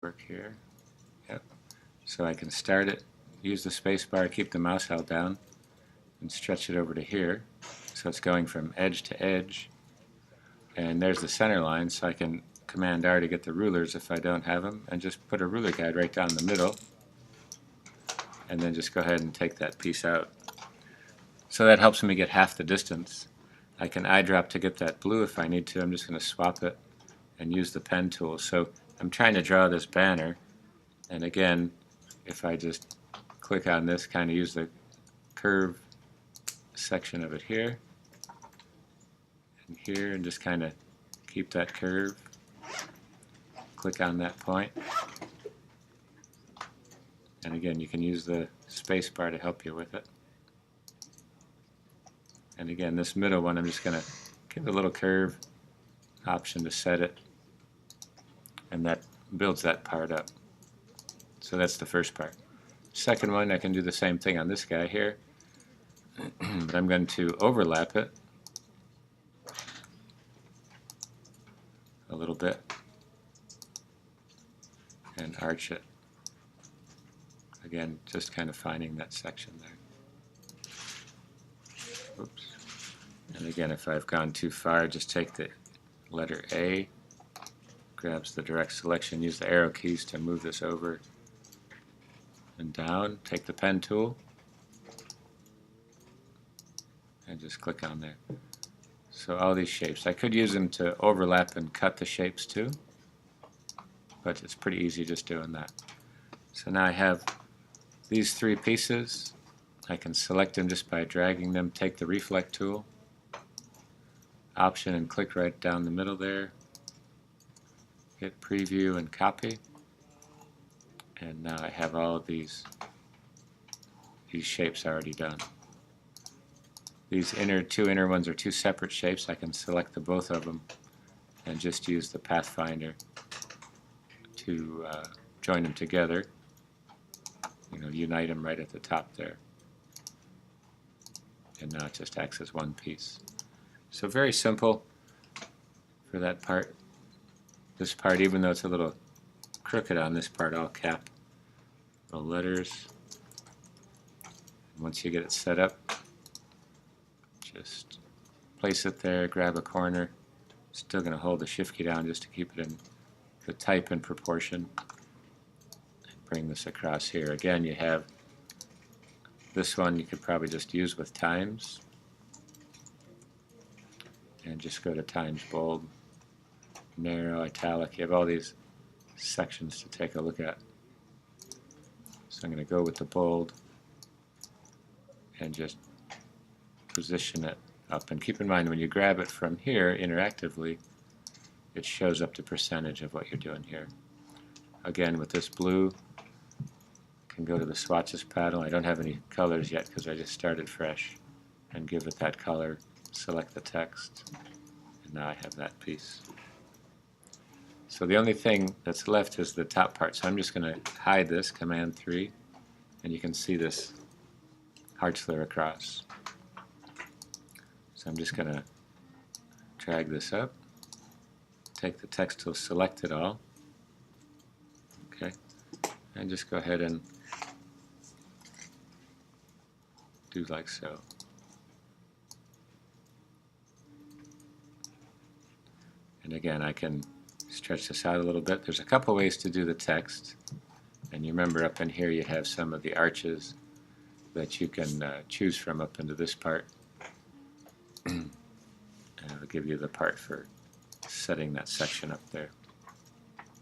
work here. Yep. So I can start it, use the space bar, keep the mouse held down, and stretch it over to here. So it's going from edge to edge. And there's the center line, so I can Command R to get the rulers if I don't have them, and just put a ruler guide right down the middle, and then just go ahead and take that piece out. So that helps me get half the distance. I can eyedrop to get that blue if I need to. I'm just going to swap it and use the pen tool. So I'm trying to draw this banner, and again, if I just click on this, kind of use the curve section of it here and here, and just kind of keep that curve. Click on that point. And again, you can use the space bar to help you with it. And again, this middle one, I'm just going to give a little curve option to set it, and that builds that part up. So that's the first part. Second one, I can do the same thing on this guy here, but I'm going to overlap it a little bit and arch it. Again, just kind of finding that section there. Oops. And again, if I've gone too far, just take the letter A, grabs the direct selection, use the arrow keys to move this over and down, take the pen tool, and just click on there. So all these shapes, I could use them to overlap and cut the shapes too, but it's pretty easy just doing that. So now I have these three pieces. I can select them just by dragging them, take the reflect tool, option, and click right down the middle there, hit preview and copy, and now I have all of these shapes already done. These two inner ones are two separate shapes. I can select the both of them and just use the Pathfinder to join them together. Unite them right at the top there. And now it just acts as one piece. So very simple for that part. This part, even though it's a little crooked on this part, I'll cap the letters. And once you get it set up, just place it there, grab a corner. Still going to hold the shift key down just to keep it in the type and proportion. And bring this across here. Again, you have this one you could probably just use with times. And just go to times bold, narrow, italic. You have all these sections to take a look at. So I'm going to go with the bold and just position it up. And keep in mind, when you grab it from here interactively, it shows up the percentage of what you're doing here. Again, with this blue, I can go to the swatches panel. I don't have any colors yet because I just started fresh, and give it that color, select the text, and now I have that piece. So the only thing that's left is the top part. So I'm just going to hide this, Command 3, and you can see this Hartzler across. So I'm just going to drag this up, take the text tool, select it all, okay, and just go ahead and do like so. And again, I can stretch this out a little bit. There's a couple ways to do the text, and you remember up in here you have some of the arches that you can choose from up into this part. And it'll give you the part for setting that section up there.